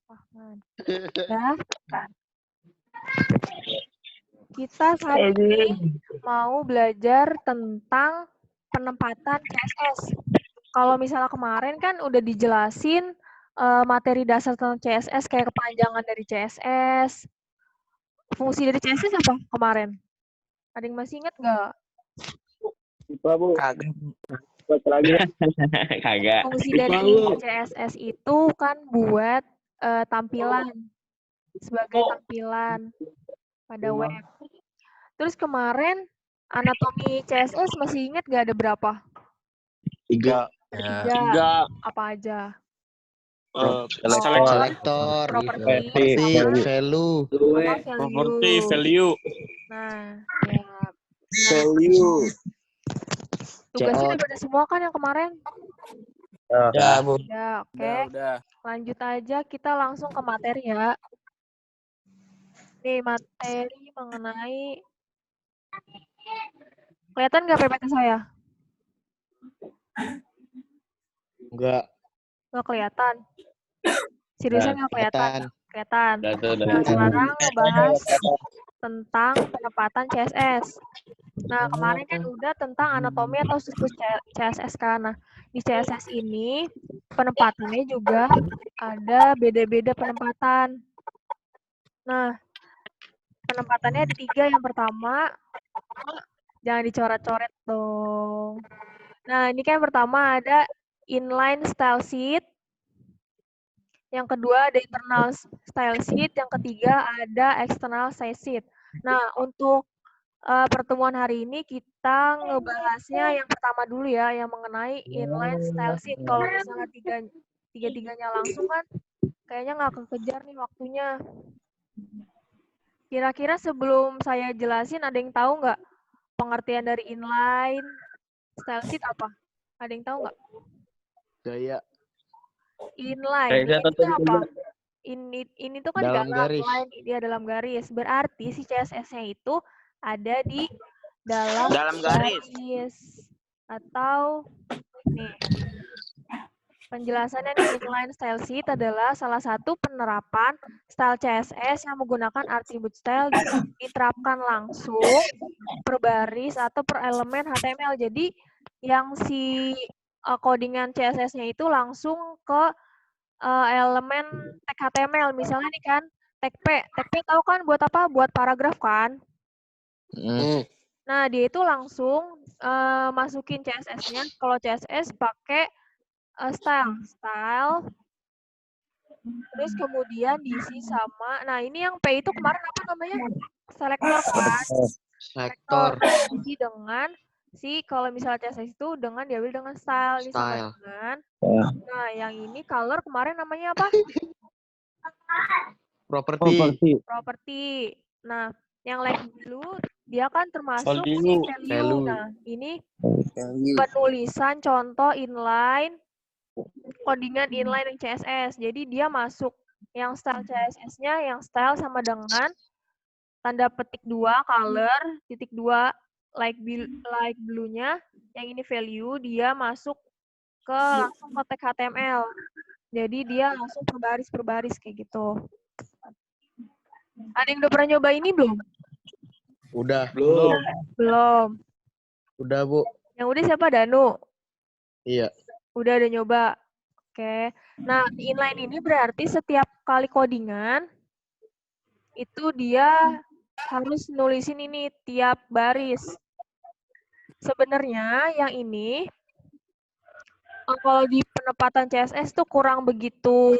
Fahman. Ya. Kita saat ini mau belajar tentang penempatan CSS. Kalau misalnya kemarin kan udah dijelasin materi dasar tentang CSS kayak kepanjangan dari CSS. Fungsi dari CSS apa kemarin? Ada yang masih ingat nggak? Kagak. Kagak. Fungsi dari CSS itu kan buat tampilan, sebagai tampilan pada web. Terus kemarin anatomi CSS masih ingat nggak ada berapa? 3. Tiga. Apa aja? Selektor, Property, value, value. Nah, ya. Value. Tugasnya udah pada semua kan yang kemarin? Ya, Bu. Ya, oke. Lanjut aja, kita langsung ke materi ya. Nih, materi mengenai... Kelihatan nggak PPT saya? Enggak. Nggak kelihatan? Seriusan nggak kelihatan? Kelihatan. Nah, sekarang ngebahas tentang penempatan CSS. Nah, kemarin kan udah tentang anatomi atau siklus CSS kan. Nah, di CSS ini penempatannya juga ada beda-beda penempatan. Nah, penempatannya ada 3. Yang pertama, jangan dicoret-coret dong. Nah, ini kan pertama ada inline style sheet. Yang kedua ada internal style sheet. Yang ketiga ada external style sheet. Nah, untuk pertemuan hari ini kita ngebahasnya yang pertama dulu ya, yang mengenai inline style sheet. Kalau misalnya tiga-tiganya langsung kan, kayaknya nggak kekejar nih waktunya. Kira-kira sebelum saya jelasin, ada yang tahu nggak pengertian dari inline style sheet apa? Ada yang tahu nggak? Gaya. Inline itu apa? Ini tuh kan Dalam garis. Line, dia dalam garis. Berarti si CSS-nya itu ada di dalam garis. Atau nih, penjelasannya nih, inline style sheet adalah salah satu penerapan style CSS yang menggunakan atribut style diterapkan langsung per baris atau per elemen HTML. Jadi yang si codingan CSS-nya itu langsung ke elemen tag HTML. Misalnya nih kan, tag P. Tag P tahu kan buat apa? Buat paragraf kan? Nah, dia itu langsung masukin CSS-nya. Kalau CSS pakai style. Terus kemudian diisi sama, nah ini yang P itu kemarin apa namanya? Selector kan? Selector. Diisi dengan kalau misalnya CSS itu diambil dengan style. Ini sama dengan. Nah, yang ini color kemarin namanya apa? Property. Nah, yang light blue dia kan termasuk value. Nah, ini penulisan contoh inline, codingan inline yang CSS. Jadi dia masuk yang style CSS-nya yang style sama dengan tanda petik 2 color, titik 2 light blue-nya, yang ini value, dia masuk langsung ke tag HTML. Jadi dia langsung per baris kayak gitu. Ada yang udah pernah nyoba ini belum? Udah. Belum. Udah, Bu. Yang udah siapa? Danu? Iya. Udah nyoba. Oke. Nah, inline ini berarti setiap kali codingan itu dia harus nulisin ini tiap baris. Sebenarnya yang ini kalau di penempatan CSS tuh kurang begitu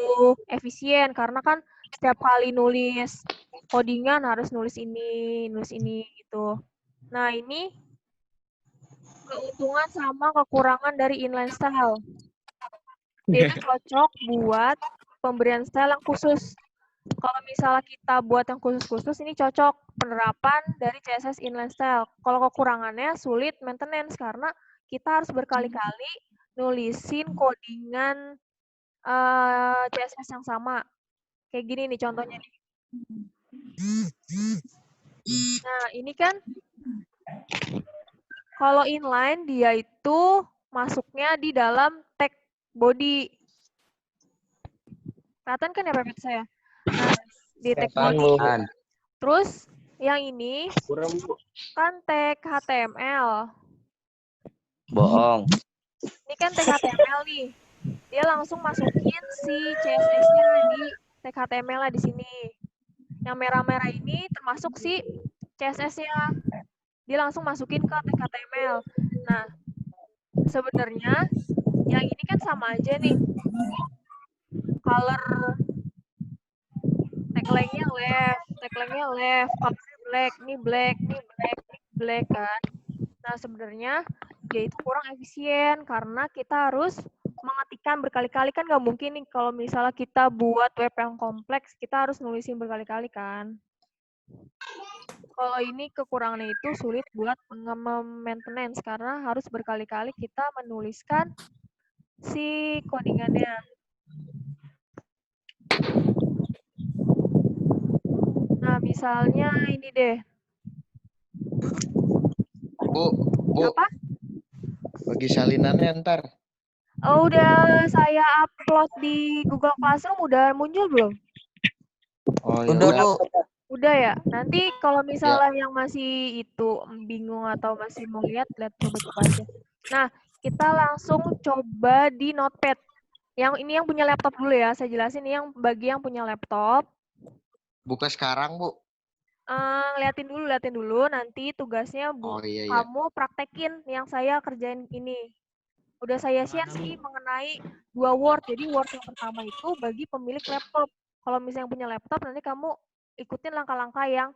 efisien karena kan setiap kali nulis codingan harus nulis ini gitu. Nah, ini keuntungan sama kekurangan dari inline style. Dia itu cocok buat pemberian style yang khusus. Kalau misalnya kita buat yang khusus-khusus, ini cocok penerapan dari CSS inline style. Kalau kekurangannya sulit maintenance karena kita harus berkali-kali nulisin codingan CSS yang sama. Kayak gini nih contohnya nih. Nah, ini kan kalau inline dia itu masuknya di dalam tag body. Kelihatan kan ya PPT saya? Nah, di tag body. Terus yang ini kan tag HTML. Bohong. Ini kan tag HTML nih. Dia langsung masukin si CSS-nya di tag HTML-nya di sini. Yang merah-merah ini termasuk si CSS-nya. Dia langsung masukin ke tag HTML. Nah, sebenarnya yang ini kan sama aja nih. Color tagline-nya left, tagline-nya left, color black, ini black, ini black, ini black kan. Nah, sebenarnya dia itu kurang efisien karena kita harus mengetikkan berkali-kali kan nggak mungkin nih kalau misalnya kita buat web yang kompleks, kita harus nulisin berkali-kali kan. Kalau ini kekurangannya itu sulit buat maintenance karena harus berkali-kali kita menuliskan si codingannya. Nah, misalnya ini deh. Bu. Apa? Bagi salinannya ntar. Oh, udah saya upload di Google Classroom, udah muncul belum? Oh, ya Udah, Bu. Udah ya. Nanti kalau misalnya yang masih itu bingung atau masih mau lihat coba-coba aja. Nah, kita langsung coba di Notepad. Yang ini yang punya laptop dulu ya. Saya jelasin ini yang bagi yang punya laptop. Buka sekarang, Bu. Liatin dulu. Nanti tugasnya kamu praktekin yang saya kerjain ini. Udah saya share sih mengenai 2 Word. Jadi Word yang pertama itu bagi pemilik laptop. Kalau misalnya yang punya laptop, nanti kamu ikutin langkah-langkah yang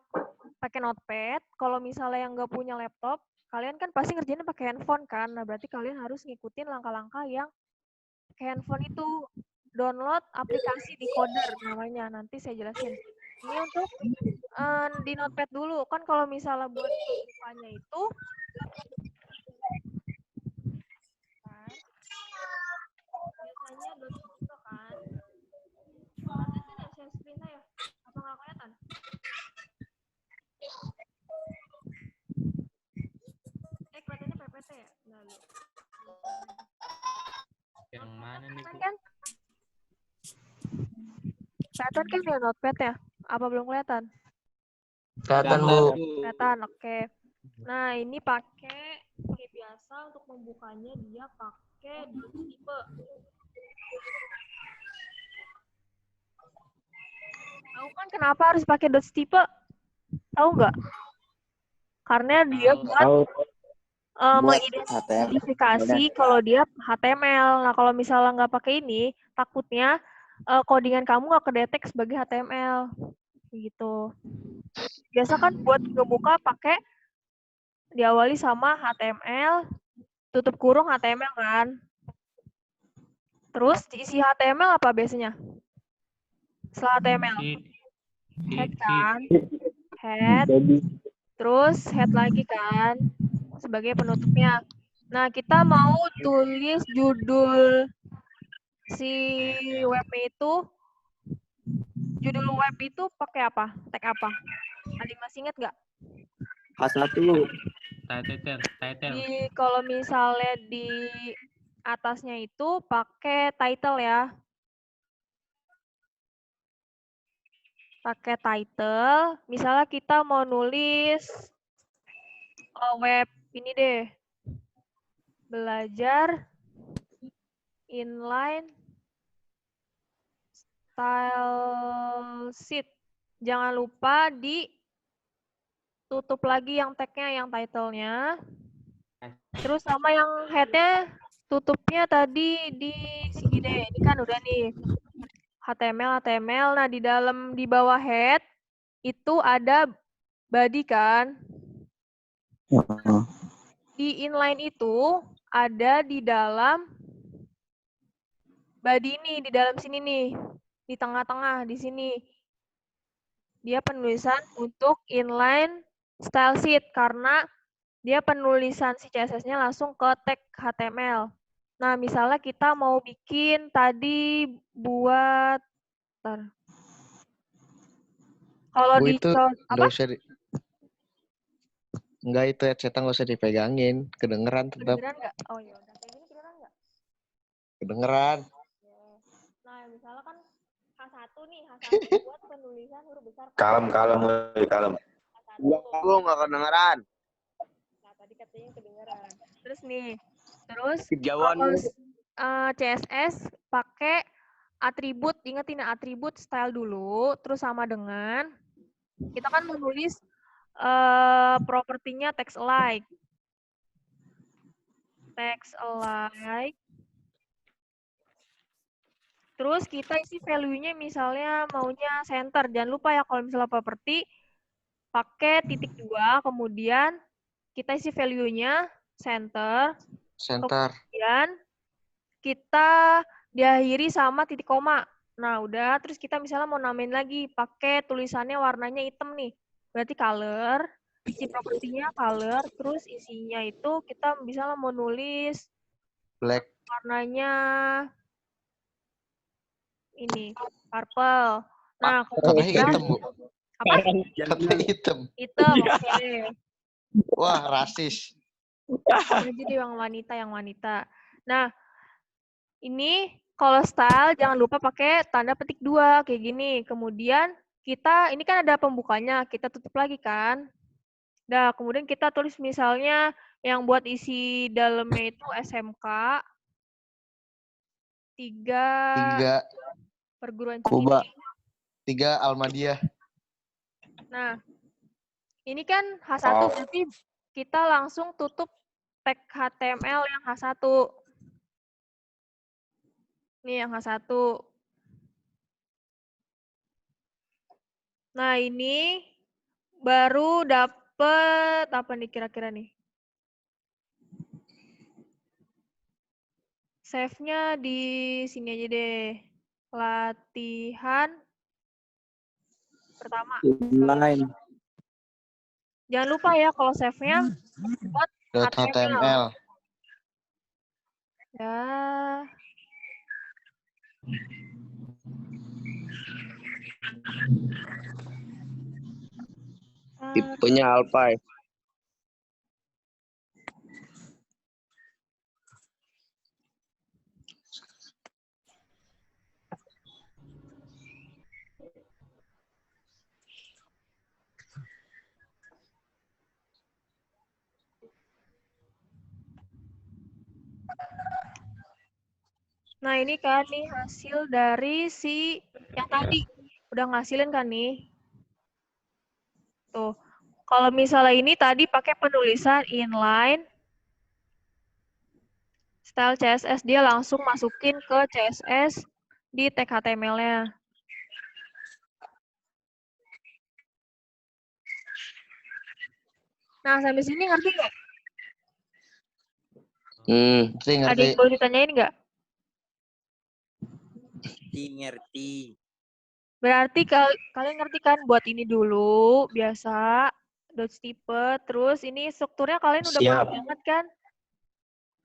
pakai Notepad. Kalau misalnya yang nggak punya laptop, kalian kan pasti ngerjainnya pakai handphone kan. Nah, berarti kalian harus ngikutin langkah-langkah yang pakai handphone itu. Download aplikasi Decoder namanya. Nanti saya jelasin. Ini untuk di Notepad dulu. Kan kalau misalnya buat pembukanya itu, biasanya .tipe kan. Kelihatan kan ya share screen saya? Apa nggak kelihatan? Kelihatannya PPT ya? Lalu. Yang mana nih, Bu? Kan? Kelihatan kan ya Notepad ya? Apa belum kelihatan? Kelihatan, Bu. Kelihatan, oke. Nah, ini pakai biasa untuk membukanya dia pakai .tipe. Tahu kan kenapa harus pakai .tipe? Tahu nggak? Karena dia buat mengidentifikasi kalau dia HTML. Nah, kalau misalnya nggak pakai ini, takutnya codingan kamu nggak kedetek sebagai HTML. Gitu. Biasa kan buat ngebuka pakai diawali sama HTML, tutup kurung HTML kan. Terus isi HTML apa biasanya? Setelah HTML. Head kan. Head. Terus head lagi kan. Sebagai penutupnya. Nah, kita mau tulis judul si webnya itu. Judul web itu pakai apa? Tag apa? Ada masih ingat nggak? H1. Title. Kalau misalnya di atasnya itu pakai title ya. Pakai title. Misalnya kita mau nulis web ini deh. Belajar inline style sheet. Jangan lupa ditutup lagi yang tag-nya, yang title-nya. Terus sama yang head-nya tutupnya tadi di sini deh. Ini kan udah nih. HTML. Nah, di bawah head itu ada body kan. Di inline itu ada di dalam body ini, di dalam sini nih. Di tengah-tengah, di sini. Dia penulisan untuk inline style sheet karena dia penulisan si CSS-nya langsung ke tag HTML. Nah, misalnya kita mau bikin tadi buat kalau di itu apa? Enggak, itu headset nggak usah dipegangin, kedengeran tetap. Kedengeran nggak? Oh ya udah, kayak gini kedengeran nggak? Kedengeran. Nah, misalnya kan H1 nih, H1 buat penulisan huruf besar. Kalem. H1. Aku nggak kedengeran. Nah, tadi katanya kedengeran. Terus nih, Kejauhan. kalau CSS pakai atribut, ingetin atribut style dulu, terus sama dengan kita kan menulis propertinya text alike. Text alike. Terus kita isi value-nya misalnya maunya center. Jangan lupa ya kalau misalnya properti pakai titik 2, kemudian kita isi value-nya center. Kemudian kita diakhiri sama titik koma. Nah, udah. Terus kita misalnya mau namain lagi. Pakai tulisannya warnanya hitam nih. Berarti color. Isi propertinya color. Terus isinya itu kita misalnya mau nulis Black. warnanya ini. Purple. Nah, Katanya kemudian. hitam, Bu. Apa? Katanya hitam. Hitam, oke. Wah, rasis. Jadi yang wanita. Nah, ini kalau style jangan lupa pakai tanda petik 2 kayak gini. Kemudian kita ini kan ada pembukanya, kita tutup lagi kan. Nah, kemudian kita tulis misalnya yang buat isi dalamnya itu SMK 3 perguruan Kuba. tinggi. 3 Almadiyah. Nah, ini kan H1 berarti kita langsung tutup tag HTML yang H1. Nih yang H1. Nah, ini baru dapet apa nih kira-kira nih? Save-nya di sini aja deh. Latihan pertama. Inline. Jangan lupa ya kalau save-nya buat .html. Ya. Tipenya Alpay. Nah, ini kan nih hasil dari si yang tadi. Udah ngasilin kan nih? Tuh. Kalau misalnya ini tadi pakai penulisan inline style CSS, dia langsung masukin ke CSS di tag HTML-nya. Nah, sampai sini ngerti nggak? Ngerti. Ada yang boleh ditanyain nggak? Ngerti. Berarti kalian ngerti kan buat ini dulu, biasa, dot snippet, terus ini strukturnya kalian udah paham banget kan?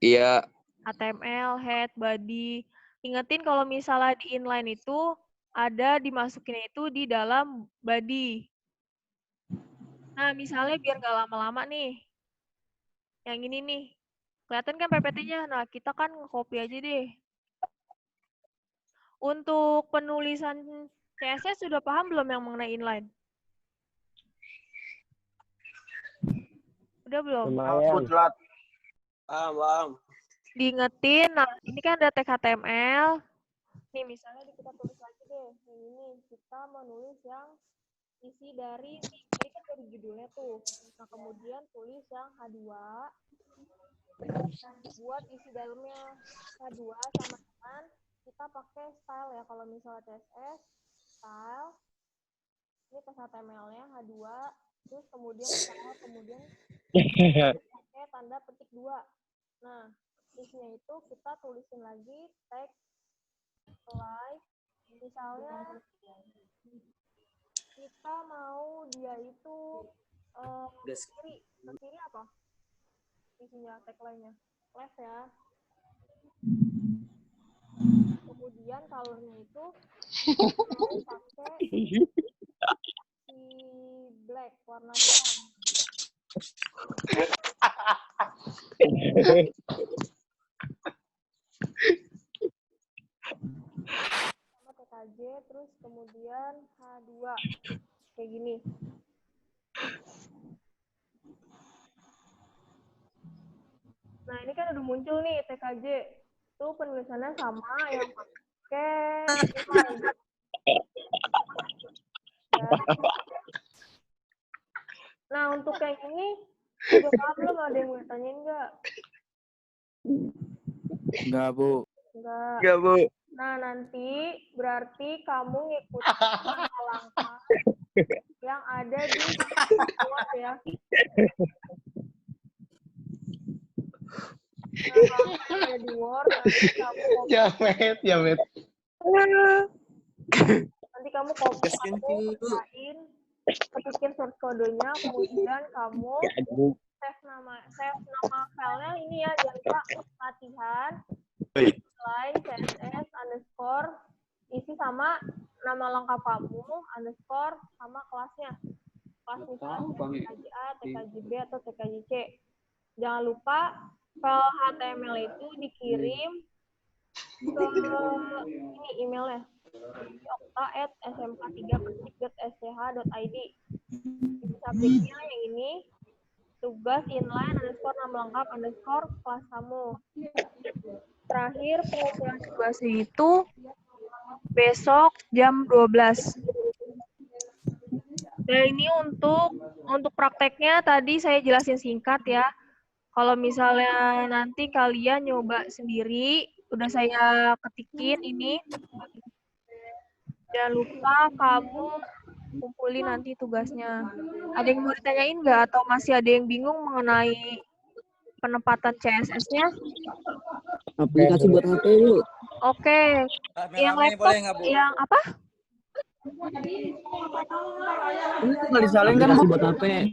Iya. HTML, head, body. Ingetin kalau misalnya di inline itu ada dimasukin itu di dalam body. Nah, misalnya biar nggak lama-lama nih. Yang ini nih. Kelihatan kan PPT-nya? Nah, kita kan nge-copy aja deh. Untuk penulisan CSS sudah paham belum yang mengenai inline? Udah belum? Paham. Diingetin, nah ini kan ada tag HTML. Nih misalnya kita tulis lagi deh, yang ini kita menulis yang isi dari, tadi kan dari judulnya tuh. Nah kemudian tulis yang H2, buat isi dalamnya H2 sama dengan kita pakai style ya, kalau misalnya CSS, style, ini tag HTML-nya H2, terus kemudian style, kemudian pakai tanda petik 2. Nah, isinya itu kita tulisin lagi tag like, misalnya kita mau dia itu ke kiri apa isinya tagline-nya left ya, kemudian color-nya itu mau pakai si black, warna hitam. Sama TKJ, terus kemudian dan H2. Kayak gini. Nah, ini kan udah muncul nih TKJ. Itu penulisannya sama yang pakai inline. Ya. Nah, untuk yang ini, udah paham belum? Ada yang mau tanyain nggak? Enggak, Bu. Enggak. Enggak, Bu. Nah, nanti berarti kamu ngikutin langkah yang ada di Word ya. Nah, kalau ada di Word, nanti kamu copy. Jamet. Nanti kamu pastein, ketikin source kodenya, kemudian kamu save nama filenya ini ya, jangan lupa latihan line css underscore isi sama nama lengkap kamu underscore sama kelasnya, kelas misalnya TKJA, TKJB atau TKJC. Jangan lupa file HTML itu dikirim ke ini emailnya okta@smk3persikdet.sch.id. Subjeknya yang ini, tugas inline underscore nama lengkap underscore kelas kamu. Terakhir pengumpulan tugasnya itu besok jam 12. Nah, ini untuk prakteknya tadi saya jelasin singkat ya. Kalau misalnya nanti kalian nyoba sendiri, udah saya ketikin ini. Jangan lupa kamu kumpulin nanti tugasnya. Ada yang mau ditanyain nggak? Atau masih ada yang bingung mengenai penempatan CSS-nya? Aplikasi buat HP, Bu. Oke. Yang laptop, yang apa? Ini tinggal disalin kan, Bu? Buat HP.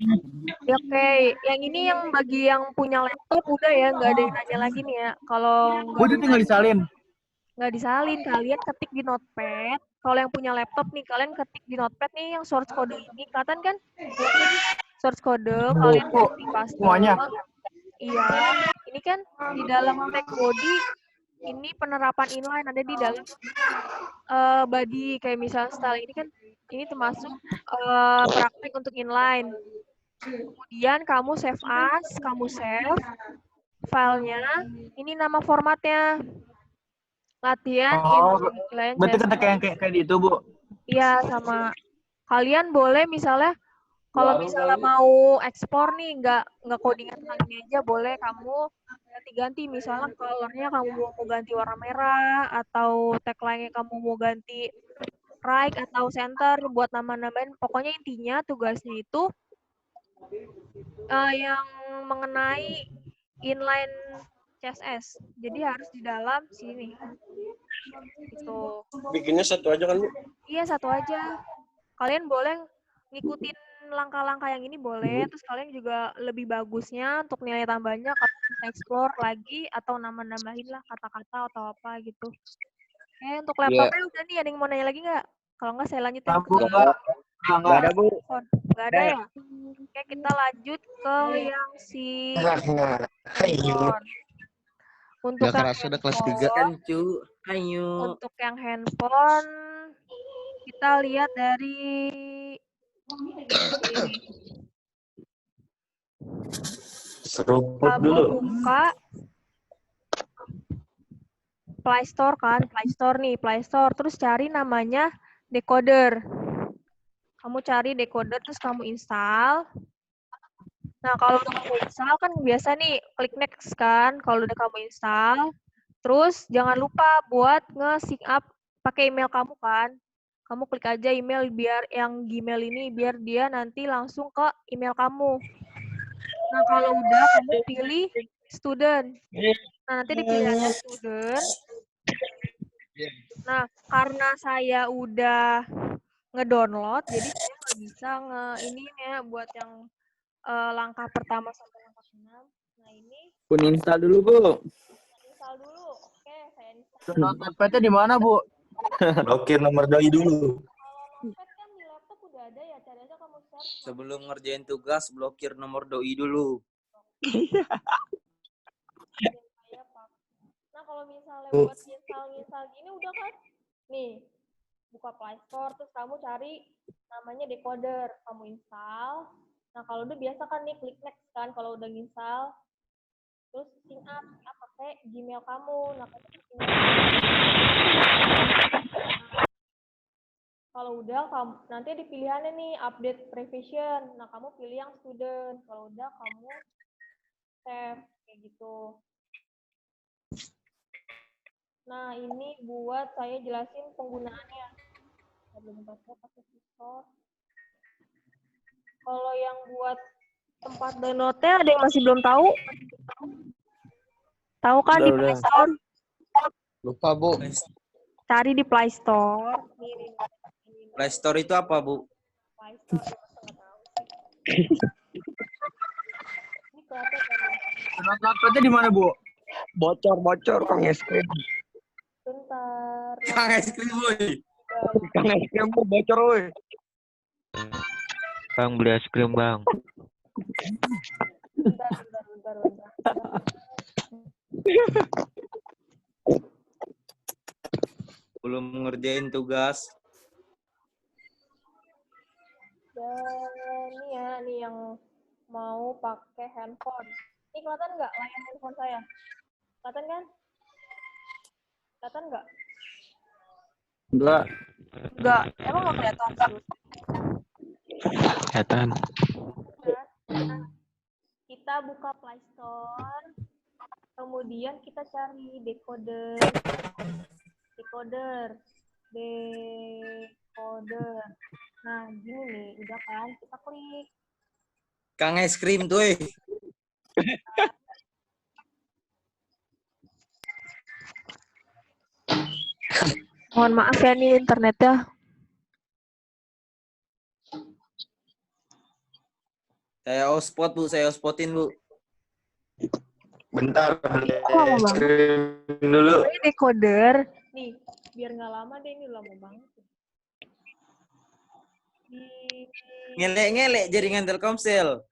Oke, yang ini yang bagi yang punya laptop udah ya, nggak ada yang nanya lagi nih ya. Kalau Udah tinggal disalin. nggak disalin, kalian ketik di notepad. Kalau yang punya laptop nih, kalian ketik di notepad nih yang source code ini. Kelihatan kan? Source code, kalian copy paste. Semuanya. Iya, ini kan di dalam tag body, ini penerapan inline ada di dalam body. Kayak misalnya style ini kan, ini termasuk praktik untuk inline. Kemudian kamu save as, kamu save filenya, ini nama formatnya. Latihan inline Berarti CSS. kan kayak itu, Bu. Iya, sama. Kalian boleh misalnya, kalau misalnya mau ekspor nih, nggak codingan tentang ini aja, boleh kamu ganti-ganti. Misalnya colornya kamu mau ganti warna merah, atau tagline-nya kamu mau ganti right atau center, buat nama-namain. Pokoknya intinya tugasnya itu yang mengenai inline CSS. Jadi harus di dalam sini. Gitu. Bikinnya satu aja kan, Bu? Iya, satu aja. Kalian boleh ngikutin langkah-langkah yang ini boleh. Terus kalian juga lebih bagusnya untuk nilai tambahnya kalian bisa explore lagi atau nambah-nambahin lah kata-kata atau apa gitu. Untuk laptopnya udah nih, ada yang mau nanya lagi nggak? Kalau nggak saya lanjutin ke Enggak ada, Bu. nggak ada ya? Oke, kita lanjut ke yang si handphone. Untuk Nggak kerasa udah kelas 3. Untuk yang handphone, kita lihat dari ini. Seruput Kamu buka Play Store kan, Play Store nih, Play Store. Terus cari namanya decoder. Kamu cari decoder, terus kamu install. Nah, kalau udah kamu install kan biasa nih, klik next kan, kalau udah kamu install. Terus jangan lupa buat nge-sync up pakai email kamu kan. Kamu klik aja email biar yang Gmail ini, biar dia nanti langsung ke email kamu. Nah, kalau udah kamu pilih student. Nah, nanti dipilih aja student. Nah, karena saya udah ngedownload, jadi saya nggak bisa ini ya buat yang langkah pertama sampai langkah 6. Nah, ini Pun install dulu, Bu. install dulu. Oke, saya install. Notepad-nya di mana, Bu? Blokir nomor doi dulu. Kalau notepad kan di laptop udah ada ya, cari aja kamu search. Sebelum ngerjain tugas, blokir nomor doi dulu. Nah, kalau misalnya buat install gini udah kan? Nih, buka Play Store, terus kamu cari namanya decoder, kamu install. Nah, kalau udah biasa kan nih klik next kan kalau udah install. Terus sign up pakai Gmail kamu. Nah, kamu kalau udah kamu nanti ada pilihannya nih update revision. Nah, kamu pilih yang student. Kalau udah kamu save kayak gitu. Nah, ini buat saya jelasin penggunaannya. Pakai Store. Kalau yang buat tempat downloadnya ada yang masih belum tahu? Tahu kan di Play Store? Lupa, Bu. Cari di Play Store. Play Store itu apa, Bu? Play Store nggak tahu sih. Ini kelihatan kan? Downloadnya di mana, Bu? Bocor Kang es krim. Bentar. Kang es krim, boy. Kang es krim Bu, bocor woi. Bang, beli es krim, Bang. Bentar. Belum ngerjain tugas. Dan ini ya, nih yang mau pakai handphone. Ini kelihatan nggak layar handphone saya? Kelihatan kan? Kelihatan nggak? Enggak. Nggak. Emang nggak kelihatan? Kelihatan. Nah, kita buka Play Store. Kemudian kita cari decoder. Nah, gini nih, udah kan? Kita klik. Kang es krim tuh, Mohon maaf ya nih internetnya. Saya hotspot, Bu. Saya hotspotin, Bu. Bentar, beli lama es banget. krim dulu. Ini decoder. Nih, biar nggak lama deh, ini lama banget. Ngelek-ngelek jaringan Telkomsel.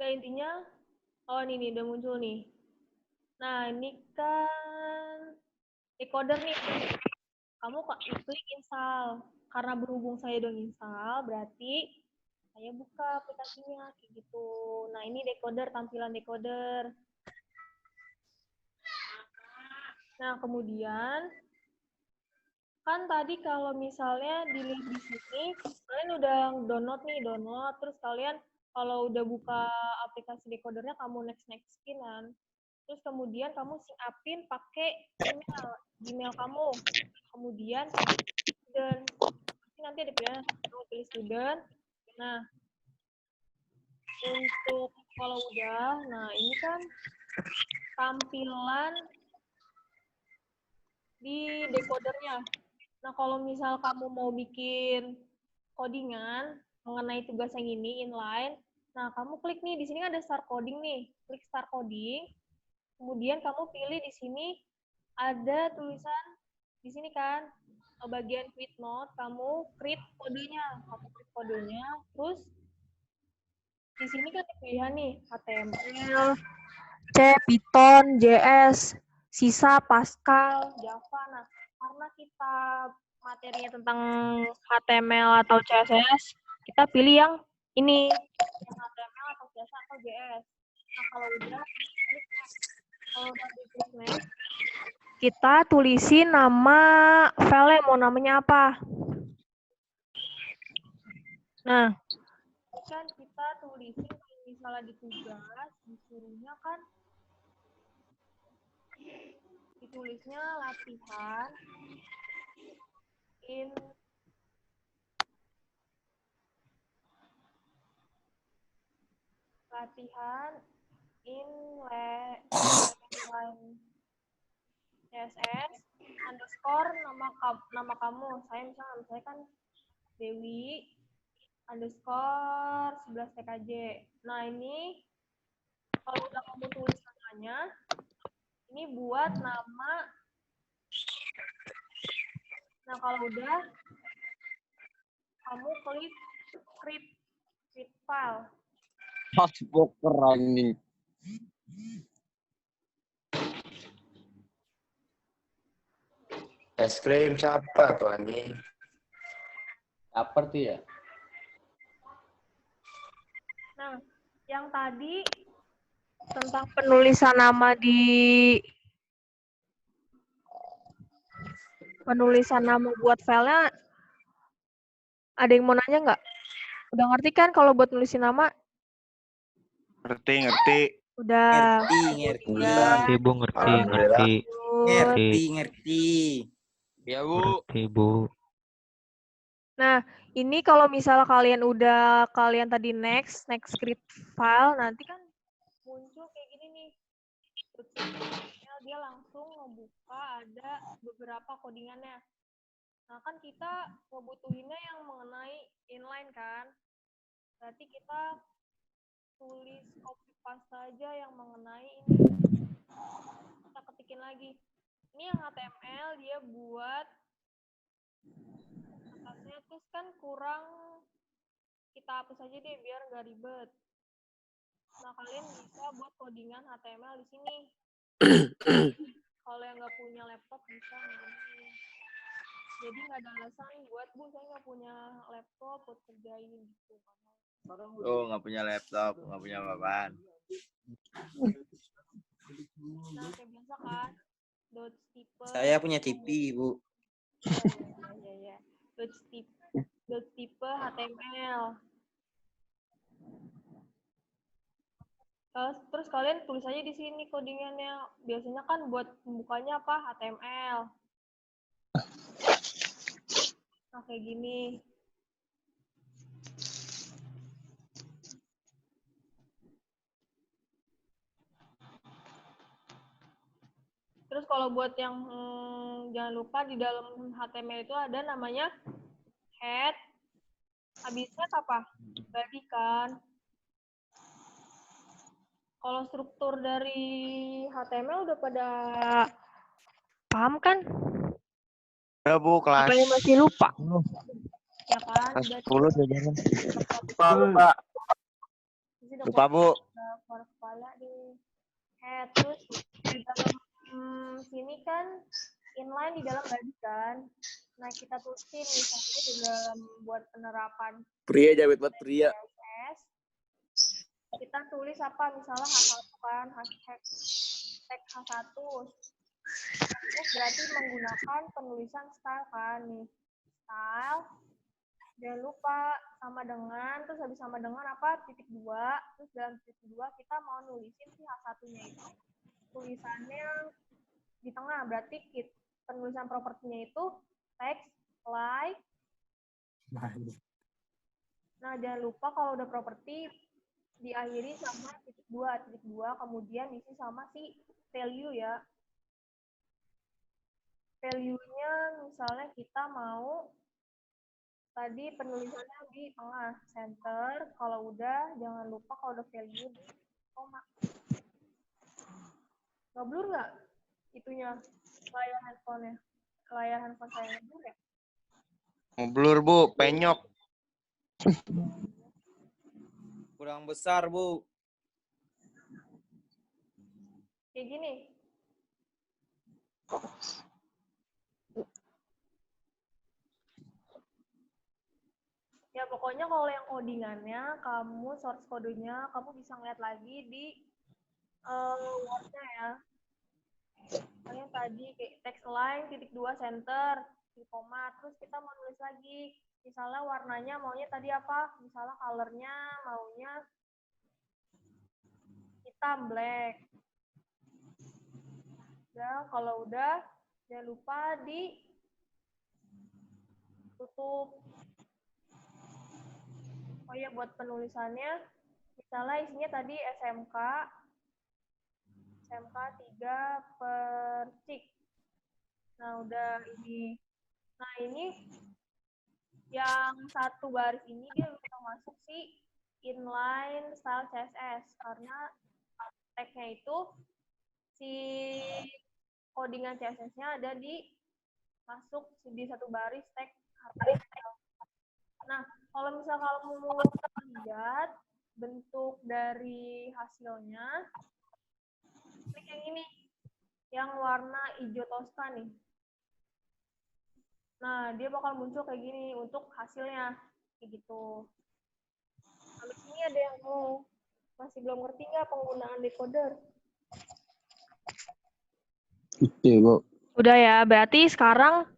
Nah, intinya, oh ini nih, udah muncul nih. Nah, ini kan decoder nih. Kamu kok klik install. Karena berhubung saya udah install, berarti saya buka aplikasinya kayak gitu. Nah, ini decoder, tampilan decoder. Nah, kemudian kan tadi kalau misalnya dilihat di sini, kalian udah download, terus kalian kalau udah buka aplikasi decodernya, kamu next-nextin kan. Terus kemudian kamu sign up-in pakai Gmail kamu. Kemudian student. Nanti ada pilihan, kamu pilih student. Nah, untuk kalau udah, nah ini kan tampilan di decodernya. Nah, kalau misal kamu mau bikin codingan mengenai tugas yang ini, inline, nah kamu klik nih, di sini ada start coding nih. Klik start coding, kemudian kamu pilih di sini ada tulisan, di sini kan, bagian create note, kamu create kodenya. Kamu create kodenya, terus di sini kan ada pilihan nih, HTML, C, Python, JS, sisa, Pascal, Java. Nah, karena kita materinya tentang HTML atau CSS, kita pilih yang ini, yang HTML atau CSS atau JS. Nah, kalau udah klik next. Kalau udah klik next, kita tulisin nama file mau namanya apa. Nah, kan kita tulisin kalau misalnya di tugas, disuruhnya kan ditulisnya latihan in line CSS underscore nama kamu. Saya kan Dewi underscore 11 TKJ. Nah, ini kalau udah kamu tulis namanya, Ini buat nama. Nah, kalau udah, kamu klik create file. Hotboker anjing. Es krim siapa tuh anjing? Apa tuh ya? Nah, yang tadi tentang penulisan nama buat filenya, ada yang mau nanya nggak? Udah ngerti kan kalau buat nulisin nama? Ngerti. Udah. Ngerti. Ngerti, Bu, ngerti. Ngerti. Ya, Bu. Ngerti, Bu. Nah, ini kalau misalnya kalian tadi next script file, nanti kan muncul kayak gini nih. Dia langsung ngebuka ada beberapa codingannya. Nah, kan kita ngebutuhinnya yang mengenai inline kan. Berarti kita tulis copy paste aja yang mengenai ini. Kita ketikin lagi. Ini yang HTML dia buat atasnya terus kan kurang, kita hapus aja deh biar nggak ribet. Nah, kalian bisa buat codingan HTML di sini. Kalau yang nggak punya laptop bisa nih. Jadi nggak ada alasan buat, Bu, saya nggak punya laptop buat kerjain gitu. Oh, nggak punya laptop, nggak punya apaan. Nah, kayak biasa kan. Dot tipe. Saya punya TV, Bu. Ya. Dot tipe HTML. Terus kalian tulis aja di sini codingannya. Biasanya kan buat pembukanya apa? HTML. Nah, kayak gini. Terus kalau buat yang jangan lupa di dalam HTML itu ada namanya head. Habisnya apa? Body kan. Kalau struktur dari HTML udah pada paham kan? Udah, Bu, kelas. Apa yang masih lupa? Ya kan? Kelas Udah 10 deh, jangan. lupa, Bu. Udah kepala di head. Terus di dalam sini kan inline di dalam body kan. Nah, kita tulisin misalnya di dalam buat penerapan Pria jawab buat pria. CSS. Kita tulis apa? Misalnya H1 kan, hashtag H1. Terus berarti menggunakan penulisan style kan nih. Style. Jangan lupa sama dengan, terus habis sama dengan apa? Titik 2. Terus dalam titik 2 kita mau nulisin si H1-nya itu. Tulisannya di tengah, berarti penulisan propertinya itu text, like. Nah, jangan lupa kalau udah properti diakhiri sama titik 2. Titik 2 kemudian diisi sama si value ya. Value-nya misalnya kita mau tadi penulisannya di tengah, center. Kalau udah, jangan lupa kalau udah value di koma. Nggak blur nggak itunya, layar handphone-nya? Layar handphone saya blur ya? Ngeblur, Bu, penyok. Kurang besar, Bu. Kayak gini. Ya pokoknya kalau yang codingannya, kamu source kodenya, kamu bisa ngeliat lagi di Word-nya ya. Misalnya tadi kayak text line, titik 2 center, di koma, terus kita mau nulis lagi. Misalnya warnanya maunya tadi apa? Misalnya color-nya maunya hitam, black. Ya, kalau udah, jangan lupa ditutup. Oh iya, buat penulisannya, misalnya isinya tadi SMK 3/cik. Nah, udah ini. Nah, ini yang satu baris ini dia bisa masuk si inline style CSS karena tag-nya itu si codingan CSS-nya ada masuk di satu baris tag HTML. Nah, kalau misal kamu mau lihat bentuk dari hasilnya, klik yang ini, yang warna hijau toska nih. Nah, dia bakal muncul kayak gini untuk hasilnya, kayak gitu. Habis ini ada yang masih belum ngerti nggak penggunaan decoder? Oke, Bu. Udah ya, berarti sekarang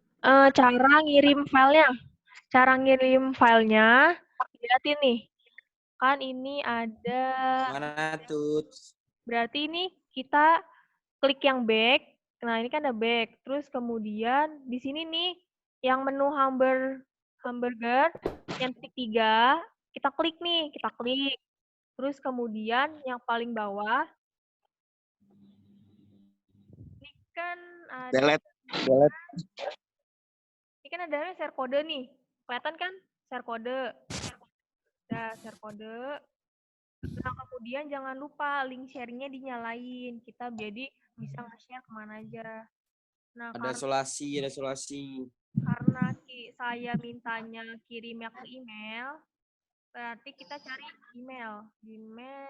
cara ngirim filenya. Cara ngirim filenya, lihatin nih. Kan ini ada, Mana tuh? berarti ini kita klik yang back. Nah, ini kan ada back. Terus kemudian di sini nih, yang menu hamburger, yang titik 3, kita klik nih, kita klik. Terus kemudian yang paling bawah, ini kan ada, Delete. ini kan ada share kode nih. Kelihatan kan? Share kode. Nah, share kode. Nah, kemudian jangan lupa link share-nya dinyalain. Kita jadi bisa nge-share kemana aja. Nah, Ada solasi. karena saya mintanya kirimnya ke email, berarti kita cari email.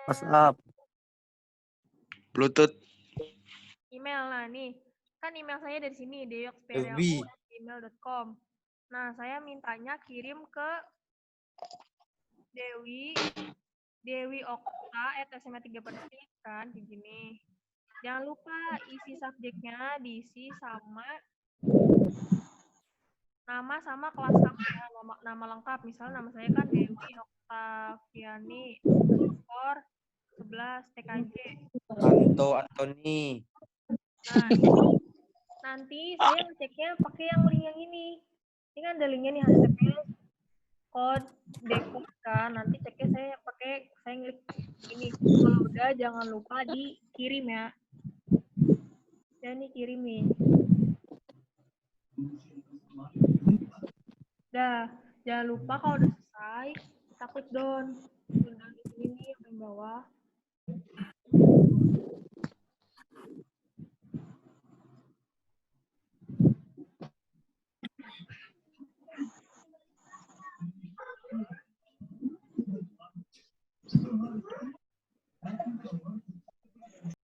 WhatsApp. Bluetooth. Email, nah nih. Kan email saya dari sini, FB. deyoxperia@gmail.com. Nah, saya mintanya kirim ke Dewi Okta@sma3persen kan, kayak gini. Jangan lupa isi subjeknya diisi sama nama sama kelas kamu ya, nama lengkap. Misalnya nama saya kan Dewi Oktaviani _11 TKJ. Antoni. Nah, ini nanti saya ngeceknya pakai yang link yang ini. Ini kan ada linknya nih, HTTP code decode kan. Nanti ceknya saya ngeklik ini. Kalau udah jangan lupa dikirim ya. Dan dikirimin. Dah, jangan lupa kalau udah selesai kita klik down. Di sini nih yang bawah.